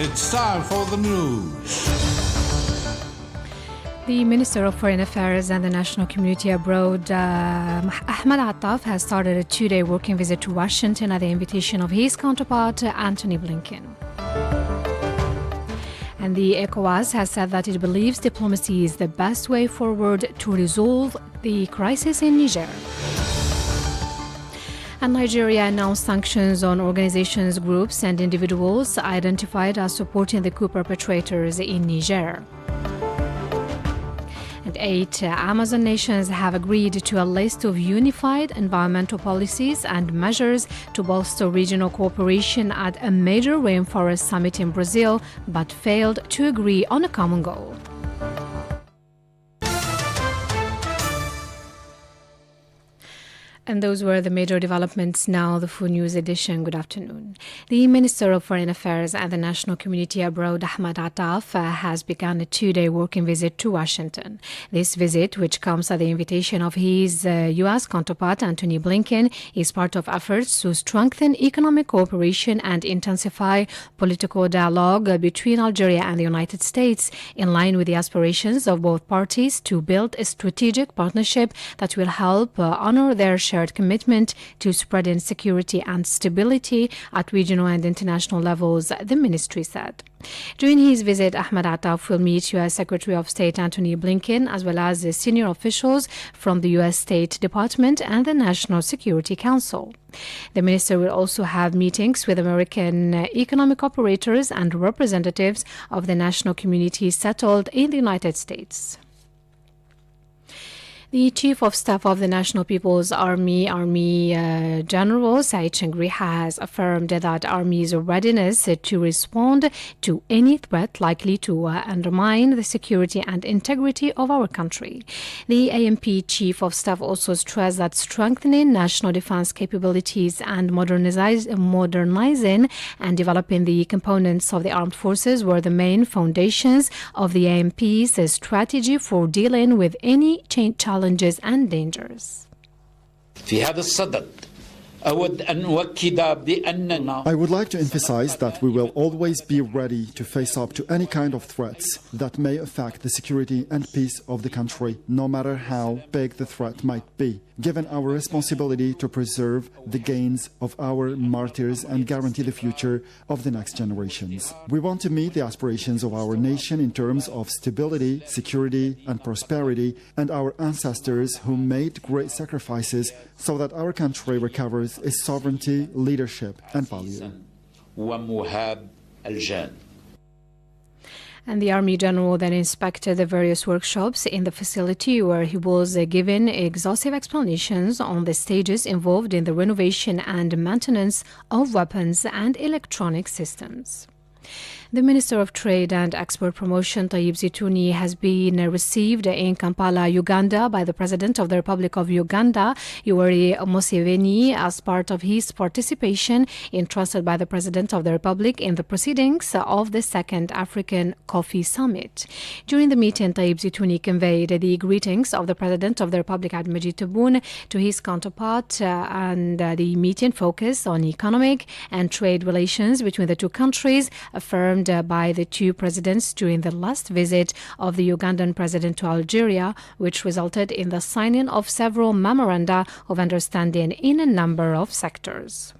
It's time for the news. The Minister of Foreign Affairs and the National Community Abroad, Ahmed Attaf, has started a two-day working visit to Washington at the invitation of his counterpart, Antony Blinken. And the ECOWAS has said that it believes diplomacy is the best way forward to resolve the crisis in Niger. And Nigeria announced sanctions on organizations, groups and individuals identified as supporting the coup perpetrators in Niger. And 8 Amazon nations have agreed to a list of unified environmental policies and measures to bolster regional cooperation at a major rainforest summit in Brazil, but failed to agree on a common goal. And those were the major developments. Now the full news edition. Good afternoon. The Minister of Foreign Affairs and the National Community Abroad, Ahmed Attaf, has begun a two-day working visit to Washington. This visit, which comes at the invitation of his U.S. counterpart, Antony Blinken, is part of efforts to strengthen economic cooperation and intensify political dialogue between Algeria and the United States, in line with the aspirations of both parties to build a strategic partnership that will help honor their shared commitment to spreading security and stability at regional and international levels, the ministry said. During his visit, Ahmed Attaf will meet U.S. Secretary of State Antony Blinken, as well as senior officials from the U.S. State Department and the National Security Council. The minister will also have meetings with American economic operators and representatives of the national community settled in the United States. The Chief of Staff of the National People's Army General Said Chengri has affirmed that Army's readiness to respond to any threat likely to undermine the security and integrity of our country. The ANP Chief of Staff also stressed that strengthening national defense capabilities and modernizing and developing the components of the armed forces were the main foundations of the ANP's strategy for dealing with any challenges and dangers. في هذا الصدد أود أن أؤكد بأننا I would like to emphasize that we will always be ready to face up to any kind of threats that may affect the security and peace of the country, no matter how big the threat might be, given our responsibility to preserve the gains of our martyrs and guarantee the future of the next generations. We want to meet the aspirations of our nation in terms of stability, security, and prosperity, and our ancestors who made great sacrifices so that our country recovers its sovereignty, leadership, and value. ومهاب الجان. And the Army General then inspected the various workshops in the facility, where he was given exhaustive explanations on the stages involved in the renovation and maintenance of weapons and electronic systems. The Minister of Trade and Export Promotion, Tayyip Zitouni, has been received in Kampala, Uganda, by the President of the Republic of Uganda, Yoweri Museveni, as part of his participation entrusted by the President of the Republic in the proceedings of the Second African Coffee Summit. During the meeting, Tayyip Zitouni conveyed the greetings of the President of the Republic, Abdelmadjid Tebboune, to his counterpart, and the meeting focused on economic and trade relations between the two countries, affirmed by the two presidents during the last visit of the Ugandan president to Algeria, which resulted in the signing of several memoranda of understanding in a number of sectors.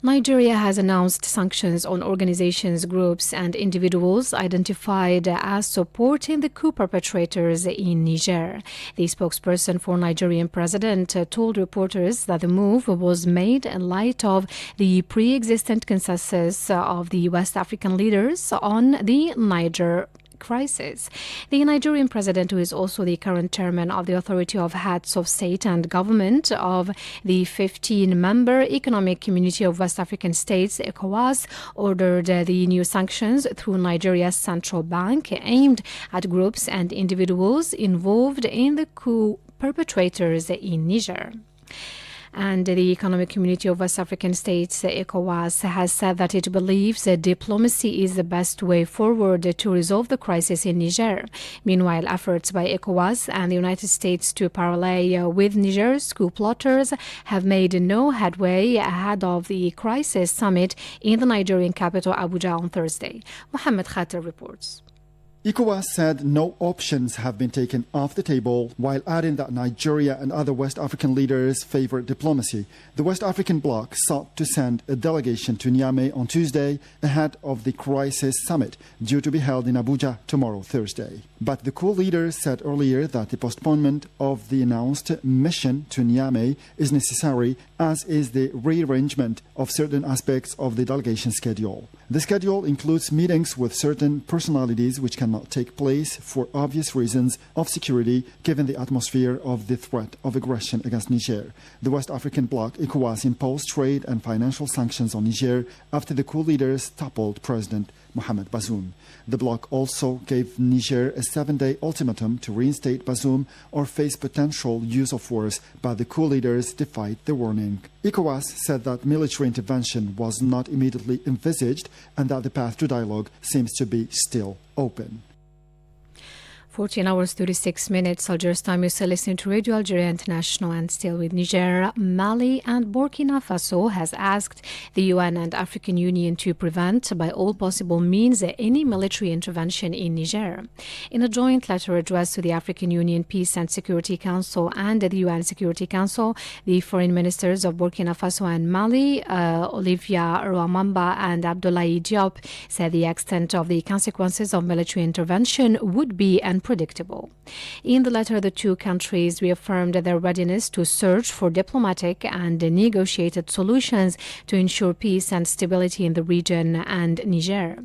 Nigeria has announced sanctions on organizations, groups and individuals identified as supporting the coup perpetrators in Niger. The spokesperson for Nigerian president told reporters that the move was made in light of the pre-existent consensus of the West African leaders on the Niger crisis. The Nigerian president, who is also the current chairman of the Authority of Heads of State and Government of the 15-member Economic Community of West African States, ECOWAS, ordered the new sanctions through Nigeria's central bank aimed at groups and individuals involved in the coup perpetrators in Niger. And the Economic Community of West African States, ECOWAS, has said that it believes that diplomacy is the best way forward to resolve the crisis in Niger. Meanwhile, efforts by ECOWAS and the United States to parley with Niger's coup plotters have made no headway ahead of the crisis summit in the Nigerian capital Abuja on Thursday. Mohammed Khater reports. ECOWAS said no options have been taken off the table, while adding that Nigeria and other West African leaders favor diplomacy. The West African bloc sought to send a delegation to Niamey on Tuesday ahead of the crisis summit, due to be held in Abuja tomorrow, Thursday. But the coup leaders said earlier that the postponement of the announced mission to Niamey is necessary, as is the rearrangement of certain aspects of the delegation schedule. The schedule includes meetings with certain personalities which cannot take place for obvious reasons of security, given the atmosphere of the threat of aggression against Niger. The West African bloc, ECOWAS, imposed trade and financial sanctions on Niger after the coup leaders toppled President Mohamed Bazoum. The bloc also gave Niger a 7-day ultimatum to reinstate Bazoum or face potential use of force, but the coup leaders defied the warning. ECOWAS said that military intervention was not immediately envisaged and that the path to dialogue seems to be still open. 14 hours, 36 minutes. Algiers time, you're still listening to Radio Algeria International, and still with Niger, Mali and Burkina Faso has asked the UN and African Union to prevent by all possible means any military intervention in Niger. In a joint letter addressed to the African Union Peace and Security Council and the UN Security Council, the foreign ministers of Burkina Faso and Mali, Olivia Rwamamba and Abdoulaye Diop, said the extent of the consequences of military intervention would be unpredictable. In the letter, the two countries reaffirmed their readiness to search for diplomatic and negotiated solutions to ensure peace and stability in the region and Niger.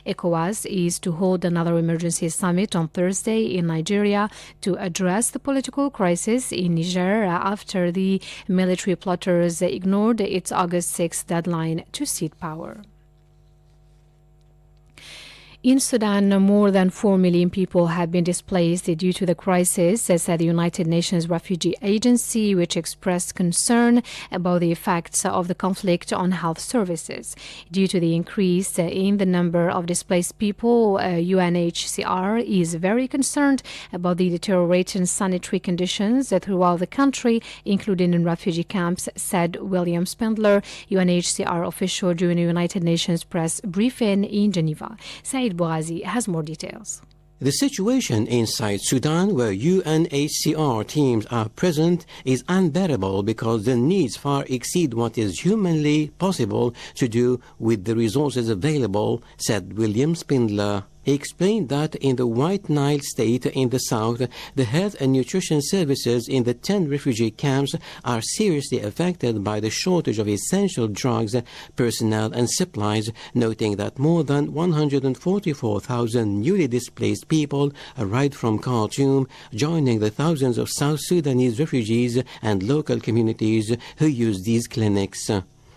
ECOWAS is to hold another emergency summit on Thursday in Nigeria to address the political crisis in Niger after the military plotters ignored its August 6 deadline to cede power. In Sudan, more than 4 million people have been displaced due to the crisis, said the United Nations Refugee Agency, which expressed concern about the effects of the conflict on health services. Due to the increase in the number of displaced people, UNHCR is very concerned about the deteriorating sanitary conditions throughout the country, including in refugee camps, said William Spindler, UNHCR official during a United Nations press briefing in Geneva. Said Bouazi has more details. The situation inside Sudan, where UNHCR teams are present, is unbearable because the needs far exceed what is humanly possible to do with the resources available, said William Spindler. He explained that in the White Nile state in the south, the health and nutrition services in the 10 refugee camps are seriously affected by the shortage of essential drugs, personnel and supplies, noting that more than 144,000 newly displaced people arrived from Khartoum, joining the thousands of South Sudanese refugees and local communities who use these clinics.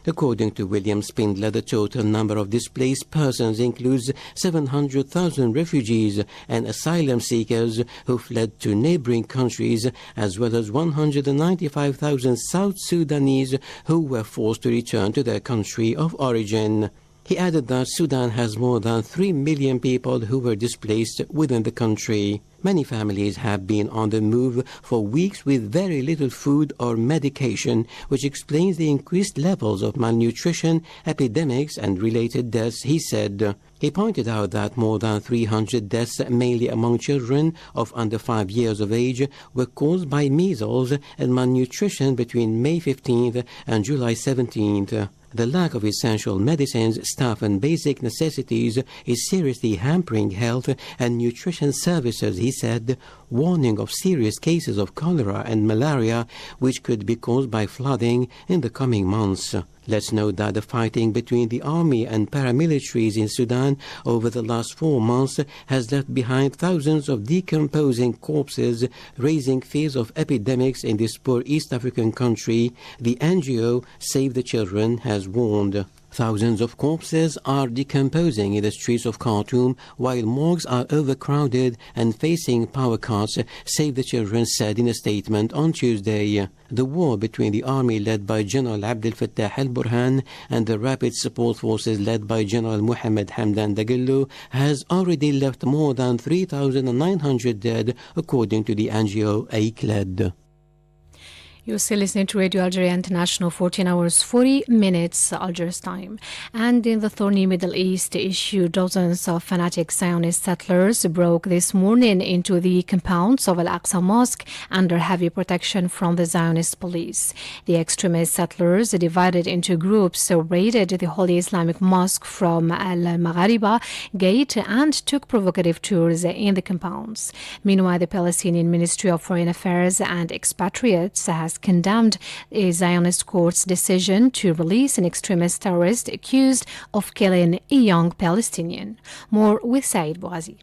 According to William Spindler, the total number of displaced persons includes 700,000 refugees and asylum seekers who fled to neighboring countries, as well as 195,000 South Sudanese who were forced to return to their country of origin. He added that Sudan has more than 3 million people who were displaced within the country. Many families have been on the move for weeks with very little food or medication, which explains the increased levels of malnutrition, epidemics and related deaths, he said. He pointed out that more than 300 deaths, mainly among children of under 5 years of age, were caused by measles and malnutrition between May 15th and July 17th. The lack of essential medicines, staff and basic necessities is seriously hampering health and nutrition services, he said, warning of serious cases of cholera and malaria which could be caused by flooding in the coming months. Let's note that the fighting between the army and paramilitaries in Sudan over the last 4 months has left behind thousands of decomposing corpses, raising fears of epidemics in this poor East African country, the NGO Save the Children has warned. Thousands of corpses are decomposing in the streets of Khartoum while morgues are overcrowded and facing power cuts, Save the Children said in a statement on Tuesday. The war between the army led by General Abdel Fattah al-Burhan and the Rapid Support Forces led by General Mohammed Hamdan Dagalo has already left more than 3,900 dead, according to the NGO ACLED. You're still listening to Radio Algeria International, 14 hours, 40 minutes Algiers time. And in the thorny Middle East issue, dozens of fanatic Zionist settlers broke this morning into the compounds of Al-Aqsa Mosque under heavy protection from the Zionist police. The extremist settlers, divided into groups, raided the Holy Islamic Mosque from Al-Maghariba Gate and took provocative tours in the compounds. Meanwhile, the Palestinian Ministry of Foreign Affairs and Expatriates has condemned a Zionist court's decision to release an extremist terrorist accused of killing a young Palestinian. More with Said Bouazi.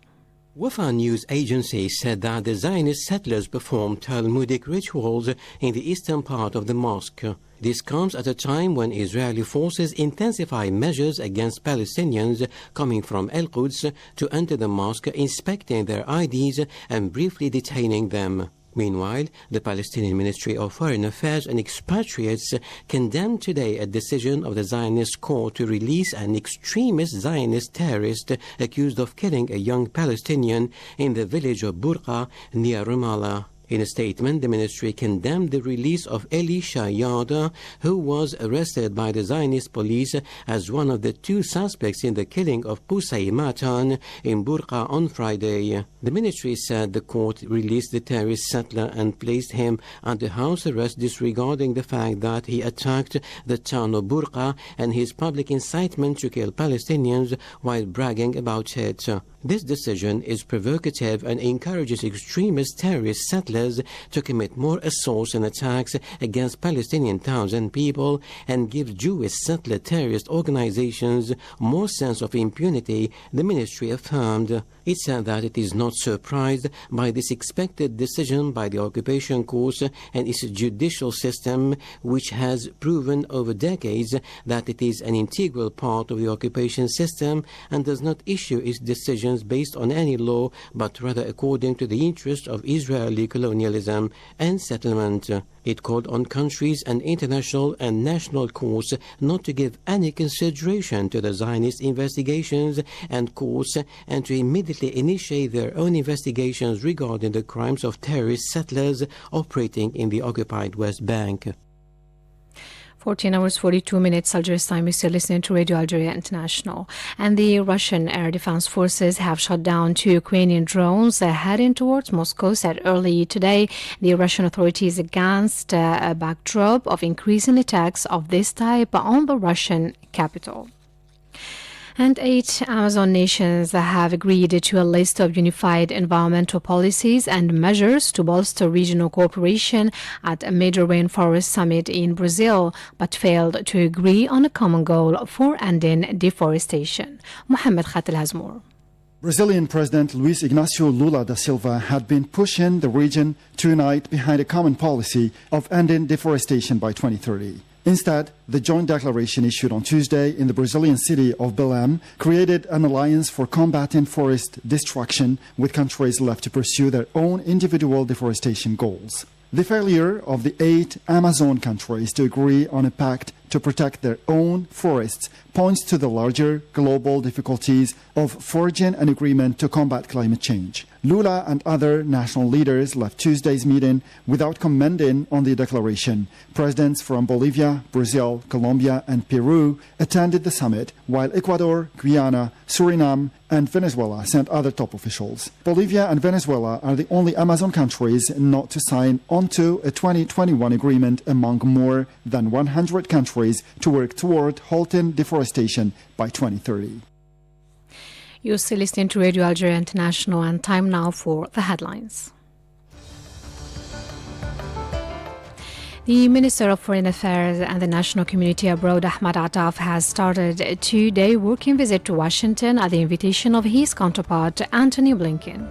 Wafa news agency said that the Zionist settlers performed Talmudic rituals in the eastern part of the mosque. This comes at a time when Israeli forces intensify measures against Palestinians coming from Al-Quds to enter the mosque, inspecting their IDs and briefly detaining them. Meanwhile, the Palestinian Ministry of Foreign Affairs and Expatriates condemned today a decision of the Zionist court to release an extremist Zionist terrorist accused of killing a young Palestinian in the village of Burqa near Ramallah. In a statement, the ministry condemned the release of Eli Shayada, who was arrested by the Zionist police as one of the two suspects in the killing of Qusay Matan in Burqa on Friday. The ministry said the court released the terrorist settler and placed him under house arrest, disregarding the fact that he attacked the town of Burqa and his public incitement to kill Palestinians while bragging about it. This decision is provocative and encourages extremist terrorist settlers to commit more assaults and attacks against Palestinian towns and people, and gives Jewish settler terrorist organizations more sense of impunity, the ministry affirmed. It said that it is not surprised by this expected decision by the occupation courts and its judicial system, which has proven over decades that it is an integral part of the occupation system and does not issue its decisions based on any law, but rather according to the interest of Israeli colonialism and settlement. It called on countries and international and national courts not to give any consideration to the Zionist investigations and courts, and to immediately initiate their own investigations regarding the crimes of terrorist settlers operating in the occupied West Bank. 14 hours, 42 minutes Algiers time. You're still listening to Radio Algeria International. And the Russian Air Defense Forces have shot down 2 Ukrainian drones heading towards Moscow, said early today. The Russian authorities against a backdrop of increasing attacks of this type on the Russian capital. And 8 Amazon nations have agreed to a list of unified environmental policies and measures to bolster regional cooperation at a major rainforest summit in Brazil, but failed to agree on a common goal for ending deforestation. Mohamed Khatil has more. Brazilian President Luiz Inácio Lula da Silva had been pushing the region to unite behind a common policy of ending deforestation by 2030. Instead, the joint declaration issued on Tuesday in the Brazilian city of Belém created an alliance for combating forest destruction, with countries left to pursue their own individual deforestation goals. The failure of the 8 Amazon countries to agree on a pact to protect their own forests points to the larger global difficulties of forging an agreement to combat climate change. Lula and other national leaders left Tuesday's meeting without commenting on the declaration. Presidents from Bolivia, Brazil, Colombia, and Peru attended the summit, while Ecuador, Guyana, Suriname, and Venezuela sent other top officials. Bolivia and Venezuela are the only Amazon countries not to sign onto a 2021 agreement among more than 100 countries to work toward halting deforestation by 2030. You're still listening to Radio Algeria International, and time now for the headlines. The Minister of Foreign Affairs and the National Community Abroad, Ahmad Attaf, has started a 2-day working visit to Washington at the invitation of his counterpart, Antony Blinken.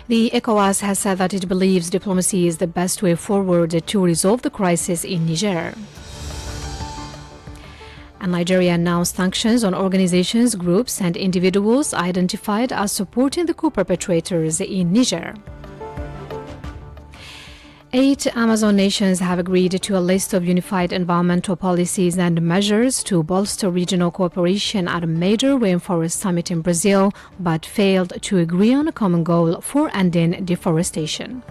The ECOWAS has said that it believes diplomacy is the best way forward to resolve the crisis in Niger. And Nigeria announced sanctions on organizations, groups, and individuals identified as supporting the coup perpetrators in Niger. 8 Amazon nations have agreed to a list of unified environmental policies and measures to bolster regional cooperation at a major rainforest summit in Brazil, but failed to agree on a common goal for ending deforestation.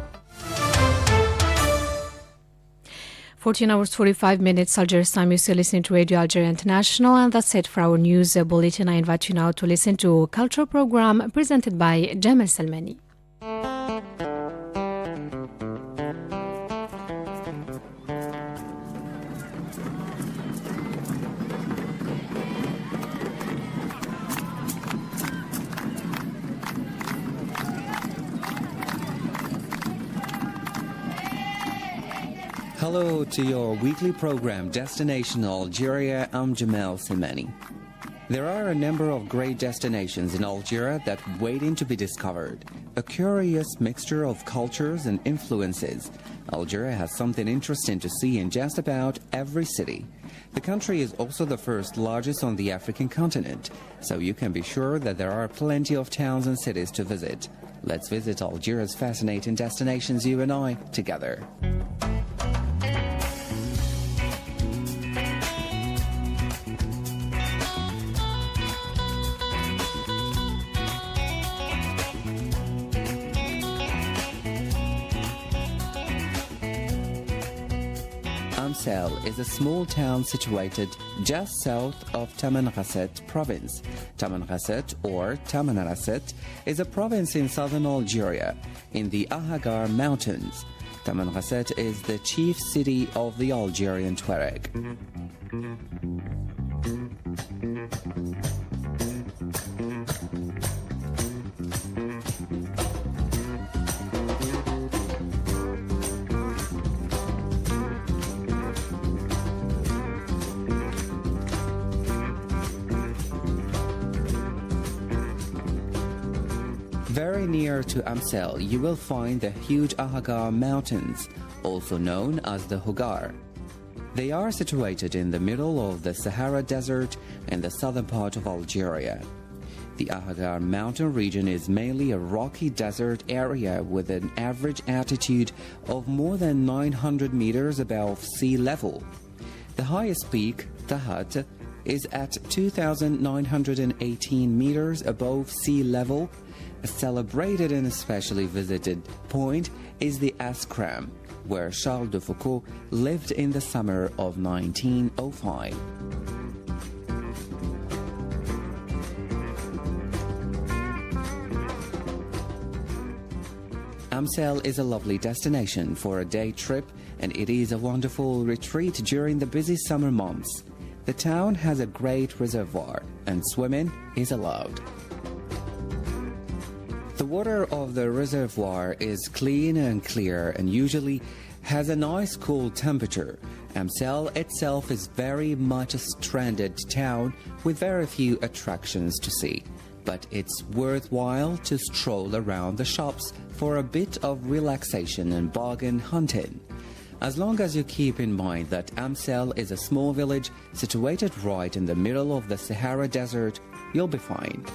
14 hours 45 minutes Algeria's time. You're still listening to Radio Algeria International, and that's it for our news bulletin. I invite you now to listen to a cultural program presented by Jamal Salmani. Hello to your weekly program, Destination Algeria. I'm Jamal Salmani. There are a number of great destinations in Algeria that waiting to be discovered. A curious mixture of cultures and influences. Algeria has something interesting to see in just about every city. The country is also the first largest on the African continent, so you can be sure that there are plenty of towns and cities to visit. Let's visit Algeria's fascinating destinations, you and I, together. Amsel is a small town situated just south of Tamanrasset province. Tamanrasset, or Tamanrasset, is a province in southern Algeria, in the Ahagar Mountains. Tamanrasset is the chief city of the Algerian Tuareg. Very near to Amsel, you will find the huge Ahagar Mountains, also known as the Hogar. They are situated in the middle of the Sahara Desert in the southern part of Algeria. The Ahagar mountain region is mainly a rocky desert area with an average altitude of more than 900 meters above sea level. The highest peak, Tahat, is at 2,918 meters above sea level. A celebrated and especially visited point is the Askram, where Charles de Foucault lived in the summer of 1905. Amsel is a lovely destination for a day trip, and it is a wonderful retreat during the busy summer months. The town has a great reservoir, and swimming is allowed. The water of the reservoir is clean and clear and usually has a nice cool temperature. Amsel itself is very much a stranded town with very few attractions to see, but it's worthwhile to stroll around the shops for a bit of relaxation and bargain hunting. As long as you keep in mind that Amsel is a small village situated right in the middle of the Sahara Desert, you'll be fine.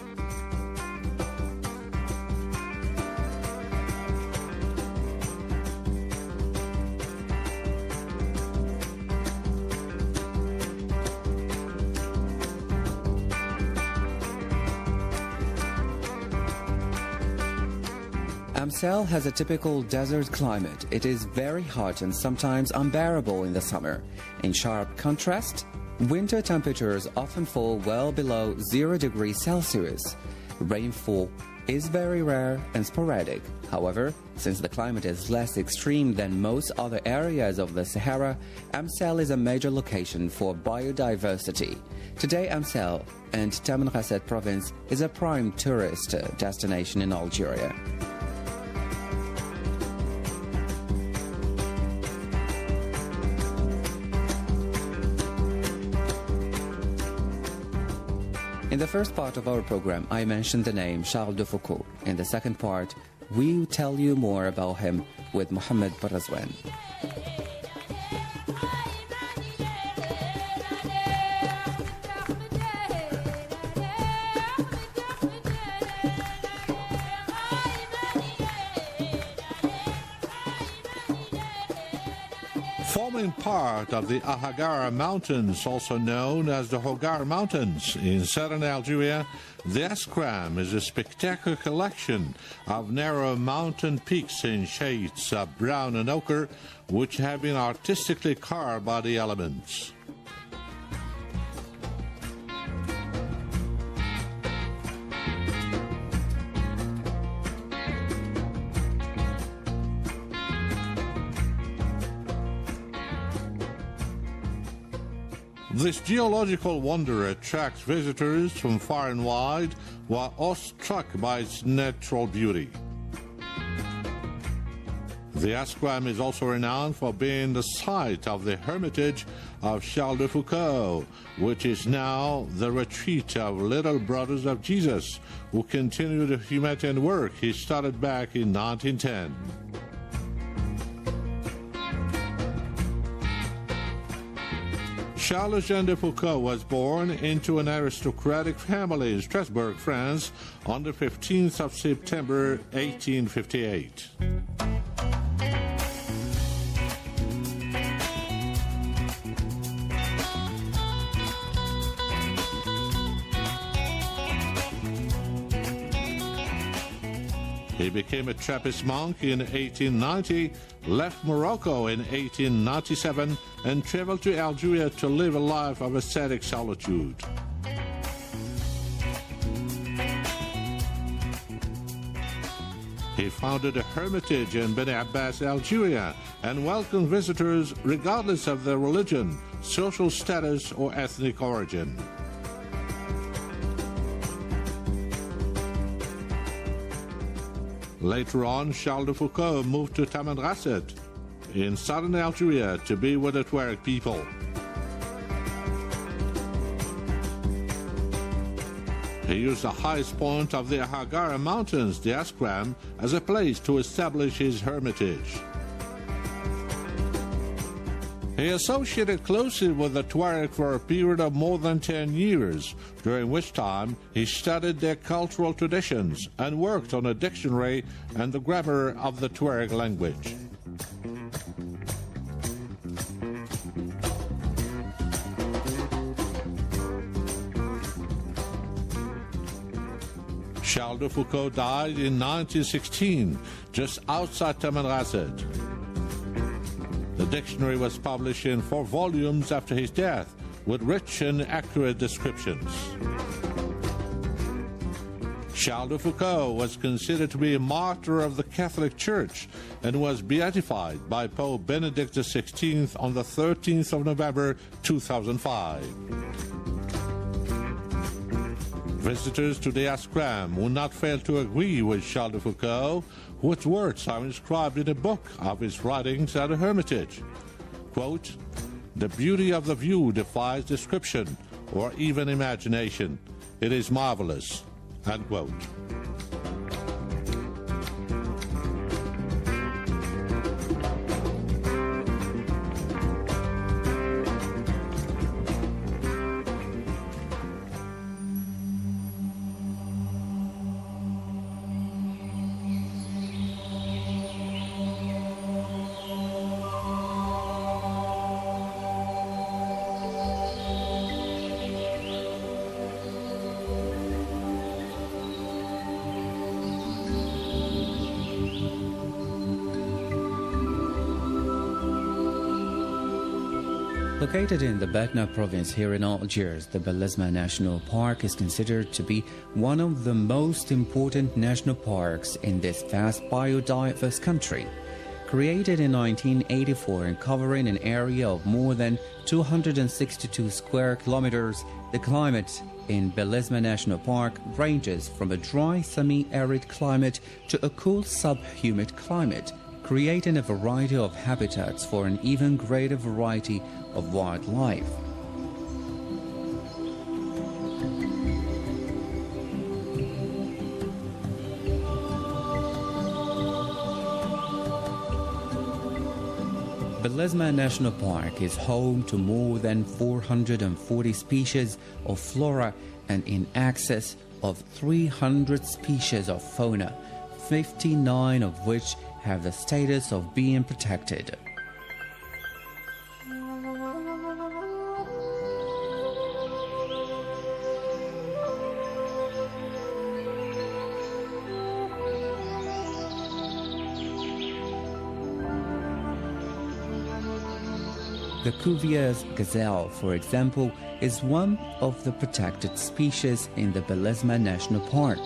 Amsel has a typical desert climate. It is very hot and sometimes unbearable in the summer. In sharp contrast, winter temperatures often fall well below 0 degrees Celsius. Rainfall is very rare and sporadic. However, since the climate is less extreme than most other areas of the Sahara, Amsel is a major location for biodiversity. Today, Amsel and Tamanrasset province is a prime tourist destination in Algeria. In the first part of our program, I mentioned the name Charles de Foucault. In the second part, we will tell you more about him with Mohamed Barazwan. Forming part of the Ahagara Mountains, also known as the Hogar Mountains, in southern Algeria, the Askram is a spectacular collection of narrow mountain peaks in shades of brown and ochre, which have been artistically carved by the elements. This geological wonder attracts visitors from far and wide, who are awestruck by its natural beauty. The Askram is also renowned for being the site of the hermitage of Charles de Foucauld, which is now the retreat of Little Brothers of Jesus, who continue the humanitarian work he started back in 1910. Charles-Jean de Foucauld was born into an aristocratic family in Strasbourg, France, on the 15th of September, 1858. He became a Trappist monk in 1890, left Morocco in 1897, and traveled to Algeria to live a life of ascetic solitude. He founded a hermitage in Beni Abbas, Algeria, and welcomed visitors regardless of their religion, social status, or ethnic origin. Later on, Charles de Foucauld moved to Tamanrasset in southern Algeria to be with the Tuareg people. He used the highest point of the Ahagara Mountains, the Askram, as a place to establish his hermitage. He associated closely with the Tuareg for a period of more than 10 years, during which time he studied their cultural traditions and worked on a dictionary and the grammar of the Tuareg language. Charles de Foucauld died in 1916, just outside Tamanrasset. The dictionary was published in 4 volumes after his death, with rich and accurate descriptions. Charles de Foucauld was considered to be a martyr of the Catholic Church and was beatified by Pope Benedict XVI on the 13th of November 2005. Visitors to the Askram will not fail to agree with Charles de Foucauld, whose words are inscribed in a book of his writings at the Hermitage. Quote, "The beauty of the view defies description or even imagination. It is marvelous." Unquote. Located in the Batna province here in Algiers, the Belezma National Park is considered to be one of the most important national parks in this vast biodiverse country. Created in 1984 and covering an area of more than 262 square kilometers, the climate in Belezma National Park ranges from a dry semi-arid climate to a cool sub-humid climate, creating a variety of habitats for an even greater variety of wildlife. Belezma National Park is home to more than 440 species of flora and in excess of 300 species of fauna, 59 of which have the status of being protected. The Cuvier's gazelle, for example, is one of the protected species in the Belezma National Park.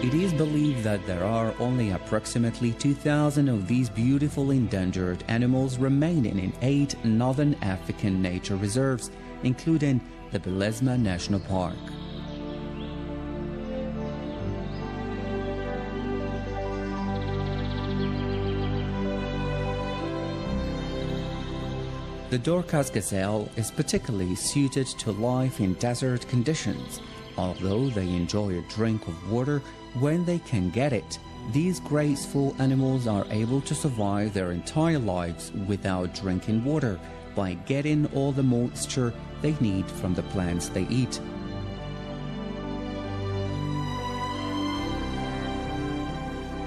It is believed that there are only approximately 2,000 of these beautiful endangered animals remaining in 8 northern African nature reserves, including the Belezma National Park. The Dorcas gazelle is particularly suited to life in desert conditions. Although they enjoy a drink of water when they can get it, these graceful animals are able to survive their entire lives without drinking water by getting all the moisture they need from the plants they eat.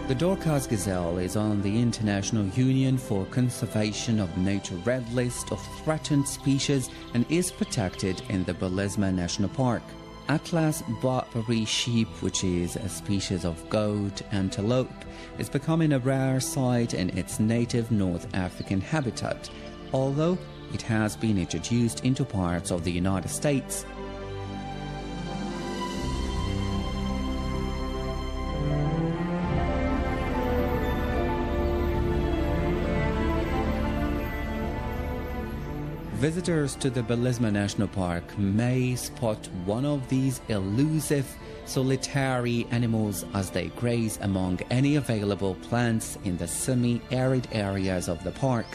The Dorcas gazelle is on the International Union for Conservation of Nature Red List of Threatened Species and is protected in the Belezma National Park. Atlas Barbary sheep, which is a species of goat antelope, is becoming a rare sight in its native North African habitat, although it has been introduced into parts of the United States. Visitors to the Belezma National Park may spot one of these elusive, solitary animals as they graze among any available plants in the semi-arid areas of the park.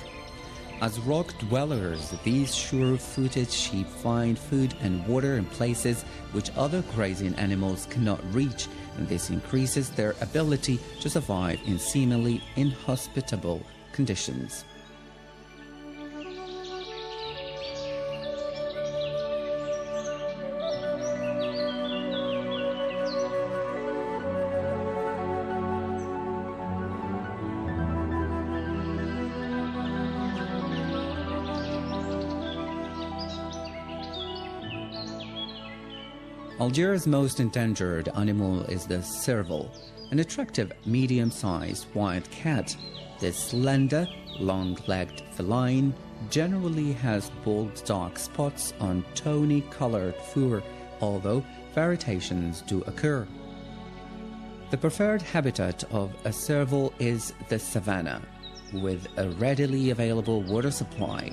As rock dwellers, these sure-footed sheep find food and water in places which other grazing animals cannot reach, and this increases their ability to survive in seemingly inhospitable conditions. Algeria's most endangered animal is the serval, an attractive medium-sized wild cat. This slender, long-legged feline generally has bold dark spots on tawny-colored fur, although variations do occur. The preferred habitat of a serval is the savanna, with a readily available water supply.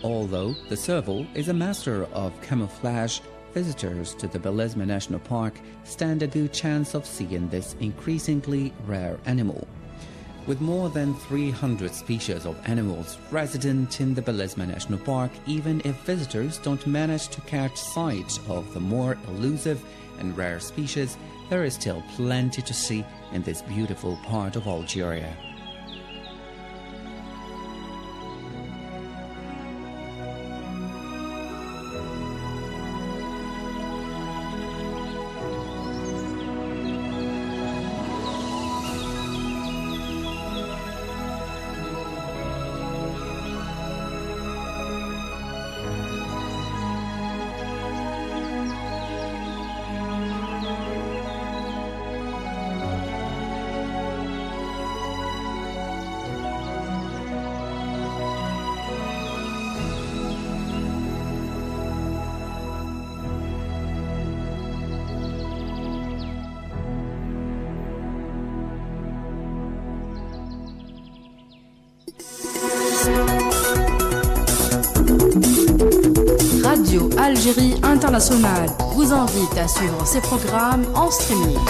Although the serval is a master of camouflage, visitors to the Belezma National Park stand a good chance of seeing this increasingly rare animal. With more than 300 species of animals resident in the Belezma National Park, even if visitors don't manage to catch sight of the more elusive and rare species, there is still plenty to see in this beautiful part of Algeria. Radio Algérie Internationale vous invite à suivre ses programmes en streaming.